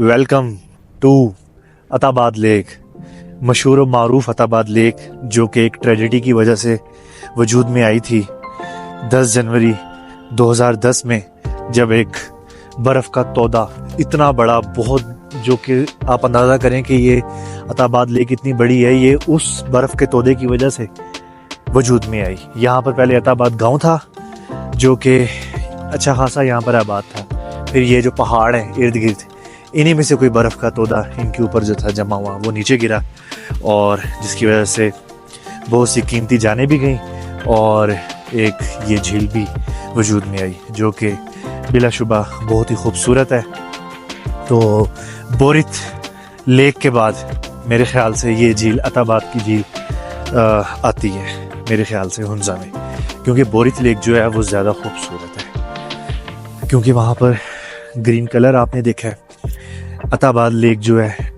Welcome to Attabad lake, मशहूर और मारूफ Attabad lake, जो कि एक ट्रेजेडी की वजह से वजूद में आई थी 10 जनवरी 2010 में, जब एक बर्फ़ का तोदा इतना बड़ा, बहुत, जो कि आप अंदाज़ा करें कि ये अताबाद लेक इतनी बड़ी है, ये उस बर्फ़ के तोदे की वजह से वजूद में आई। यहाँ पर पहले अताबाद गांव था जो कि अच्छा खासा यहाँ पर आबाद था। फिर ये जो पहाड़ हैं इर्द गिर्द, इन्हीं में से कोई बर्फ़ का तोदा इनके ऊपर जो था जमा हुआ, वो नीचे गिरा, और जिसकी वजह से बहुत सी कीमती जानें भी गईं और एक ये झील भी वजूद में आई, जो कि बिलाशुबा बहुत ही खूबसूरत है। तो बोरित लेक के बाद मेरे ख़्याल से ये झील अताबाद की झील आती है, मेरे ख़्याल से हुंज़ा में, क्योंकि बोरित लेक जो है वो ज़्यादा खूबसूरत है, क्योंकि वहाँ पर ग्रीन कलर आपने देखा है। अताबाद लेक जो है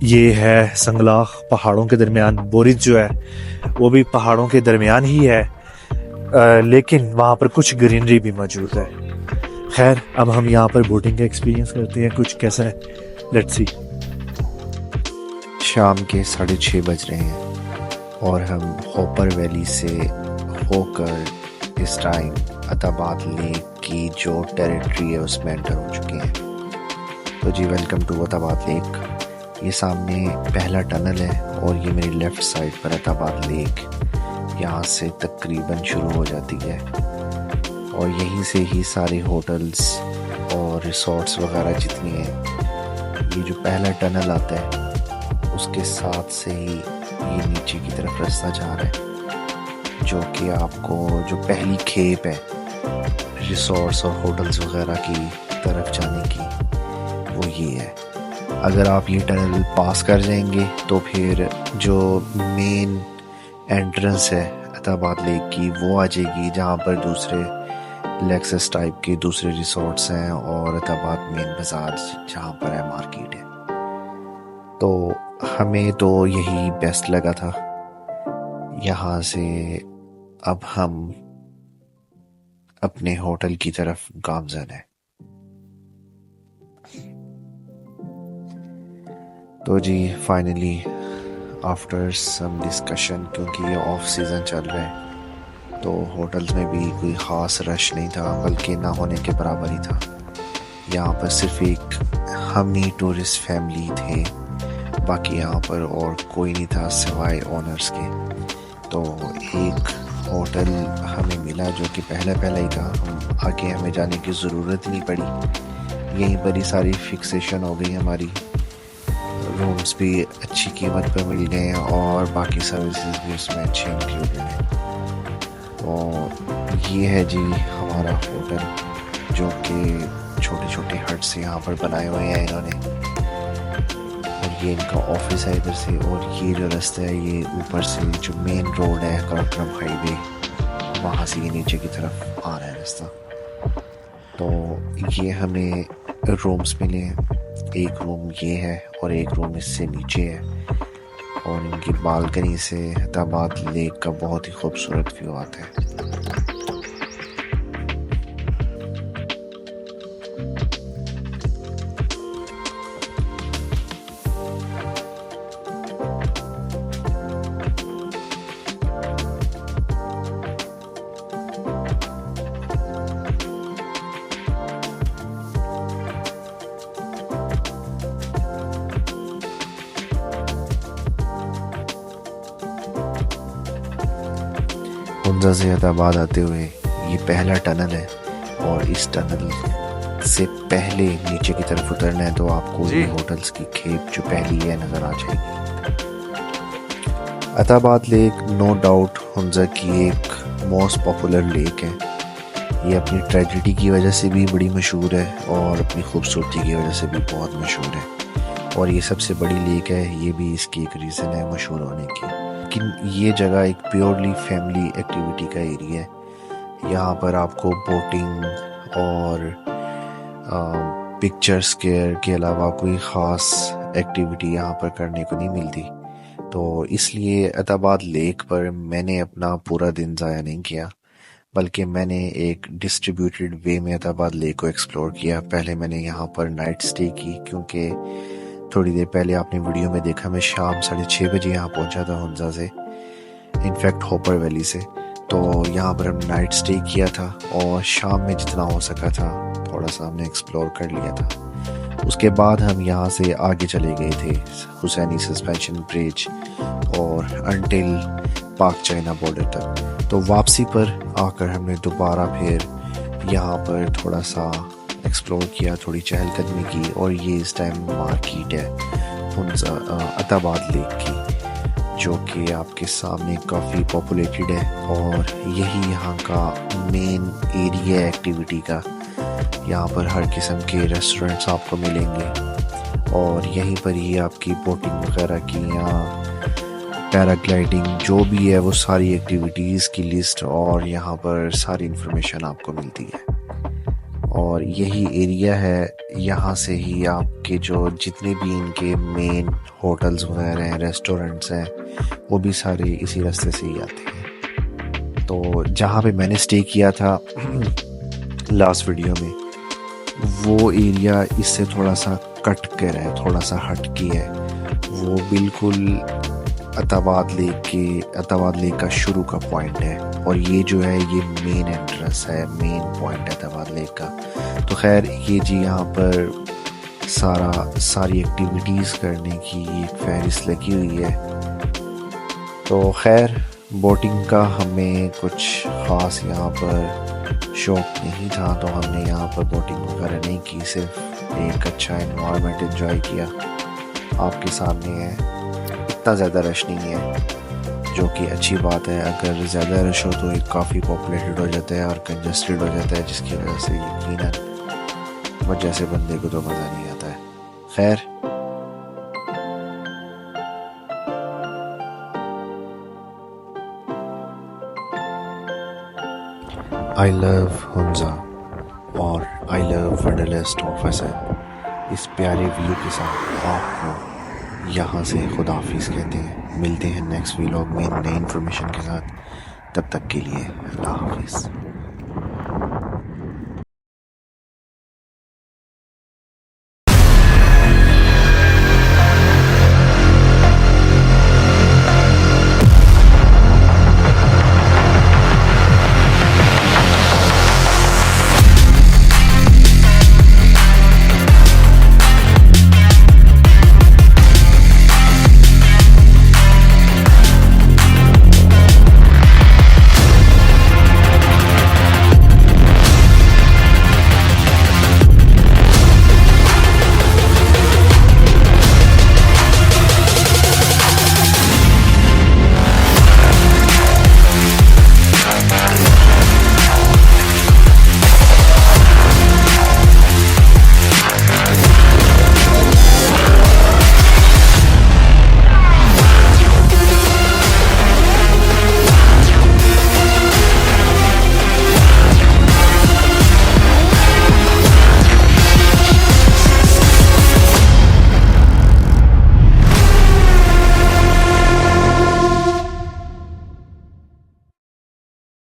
ये है संगलाख पहाड़ों के दरमियान, बोरित जो है वो भी पहाड़ों के दरमियान ही है, लेकिन वहाँ पर कुछ ग्रीनरी भी मौजूद है। खैर, अब हम यहाँ पर बोटिंग का एक्सपीरियंस करते हैं, कुछ कैसा है, लेट्स सी। शाम के 6:30 बज रहे हैं और हम होपर वैली से होकर इस टाइम अताबाद लेक की जो टेरिटरी है उसमें एंटर हो चुके हैं। तो जी, वेलकम टू अताबाद लेक। ये सामने पहला टनल है और ये मेरी लेफ़्ट साइड पर अताबाद लेक यहाँ से तकरीबन शुरू हो जाती है, और यहीं से ही सारे होटल्स और रिसोर्ट्स वगैरह जितनी हैं, ये जो पहला टनल आता है उसके साथ से ही ये नीचे की तरफ रास्ता जा रहा है, जो कि आपको जो पहली खेप है रिसोर्ट्स और होटल्स वगैरह की तरफ जाने की, वो ये है। अगर आप ये टनल पास कर जाएंगे तो फिर जो मेन एंट्रेंस है अताबाद लेक की वो आ जाएगी, जहाँ पर दूसरे लेक्सस टाइप के दूसरे रिसोर्ट्स हैं और अताबाद मेन बाज़ार जहाँ पर है, मार्केट है। तो हमें तो यही बेस्ट लगा था। यहाँ से अब हम अपने होटल की तरफ गामज़न है। तो जी, फाइनली आफ्टर सम डिस्कशन, क्योंकि ये ऑफ सीज़न चल रहा है तो होटल्स में भी कोई ख़ास रश नहीं था, बल्कि ना होने के बराबर ही था। यहाँ पर सिर्फ एक हम ही टूरिस्ट फैमिली थे, बाकी यहाँ पर और कोई नहीं था सिवाय ओनर्स के। तो एक होटल हमें मिला जो कि पहला ही था, हम आगे हमें जाने की ज़रूरत नहीं पड़ी, यहीं पर ही सारी फिक्सेशन हो गई हमारी। रूम्स भी अच्छी कीमत पर मिल गए और बाकी सर्विसेज भी उसमें अच्छी इंक्लूडेड हैं। तो ये है जी हमारा होटल, जो कि छोटे छोटे हट से यहाँ पर बनाए हुए हैं इन्होंने। और ये इनका ऑफिस है इधर से। और ये जो रास्ता है ये ऊपर से जो मेन रोड है कराक्रम हाईवे, वहाँ से ये नीचे की तरफ आ रहा है रास्ता। तो ये हमें रूम्स मिले हैं। एक रूम ये है और एक रूम इससे नीचे है। और इनकी बालकनी से अताबाद लेक का बहुत ही खूबसूरत व्यू आता है। हुंजा से अताबाद आते हुए ये पहला टनल है। और इस टनल से पहले नीचे की तरफ उतरना है तो आपको ये होटल्स की खेप जो पहली है नज़र आ जाएगी। Attabad lake no doubt Hunza की एक मोस्ट पॉपुलर लेक है। ये अपनी ट्रेजिडी की वजह से भी बड़ी मशहूर है और अपनी खूबसूरती की वजह से भी बहुत मशहूर है। और ये सबसे बड़ी लेक है, ये भी इसकी एक रीज़न है मशहूर होने की। लेकिन ये जगह एक प्योरली फैमिली एक्टिविटी का एरिया है। यहाँ पर आपको बोटिंग और पिक्चर स्केयर के अलावा कोई ख़ास एक्टिविटी यहाँ पर करने को नहीं मिलती। तो इसलिए अताबाद लेक पर मैंने अपना पूरा दिन ज़ाया नहीं किया, बल्कि मैंने एक डिस्ट्रीब्यूटेड वे में अताबाद लेक को एक्सप्लोर किया। पहले मैंने यहाँ पर नाइट स्टे की, क्योंकि थोड़ी देर पहले आपने वीडियो में देखा मैं शाम 6:30 बजे यहाँ पहुँचा था हुंजा से, इनफैक्ट होपर वैली से। तो यहाँ पर हम नाइट स्टे किया था और शाम में जितना हो सका था थोड़ा सा हमने एक्सप्लोर कर लिया था। उसके बाद हम यहाँ से आगे चले गए थे हुसैनी सस्पेंशन ब्रिज और अंटिल पाक चाइना बॉर्डर तक। तो वापसी पर आकर हमने दोबारा फिर यहाँ पर थोड़ा सा एक्सप्लोर किया, थोड़ी चहलकदमी की। और ये इस टाइम मार्केट है हुंजा अताबाद लेक की, जो कि आपके सामने काफ़ी पॉपुलेटेड है और यही यहाँ का मेन एरिया है एक्टिविटी का। यहाँ पर हर किस्म के रेस्टोरेंट्स आपको मिलेंगे और यहीं पर ही आपकी बोटिंग वगैरह की या पैराग्लाइडिंग जो भी है वो सारी एक्टिविटीज़ की लिस्ट और यहाँ पर सारी इन्फॉर्मेशन आपको मिलती है। और यही एरिया है, यहाँ से ही आपके जो जितने भी इनके मेन होटल्स वगैरह हैं, रेस्टोरेंट्स हैं, वो भी सारे इसी रास्ते से ही आते हैं। तो जहाँ पे मैंने स्टे किया था लास्ट वीडियो में, वो एरिया इससे थोड़ा सा कट कर है, थोड़ा सा हट के है। वो बिल्कुल अताबाद लेक का शुरू का पॉइंट है और ये जो है ये मेन एंट्रेंस है, मेन पॉइंट है अताबाद लेक का। तो खैर ये जी यहाँ पर सारी एक्टिविटीज़ करने की एक फहरिस्त लगी हुई है। तो खैर बोटिंग का हमें कुछ ख़ास यहाँ पर शौक़ नहीं था, तो हमने यहाँ पर बोटिंग वगैरह नहीं की, सिर्फ एक अच्छा एनवायरनमेंट एंजॉय किया। आपके सामने है, इतना ज़्यादा रश नहीं है, जो कि अच्छी बात है। अगर ज़्यादा रश हो तो ये काफ़ी पॉपुलेटेड हो जाता है और कंजस्टेड हो जाता है, जिसकी वजह से यकीनन मुझ जैसे बंदे को तो मज़ा नहीं आता है। खैर आई लव हुंजा और I love wanderlust of Hasan. इस प्यारे व्यू के साथ आपको यहाँ से खुदाफिज कहते हैं। मिलते हैं नेक्स्ट व्लॉग में नई इन्फॉर्मेशन के साथ। तब तक के लिए अल्लाह हाफिज़।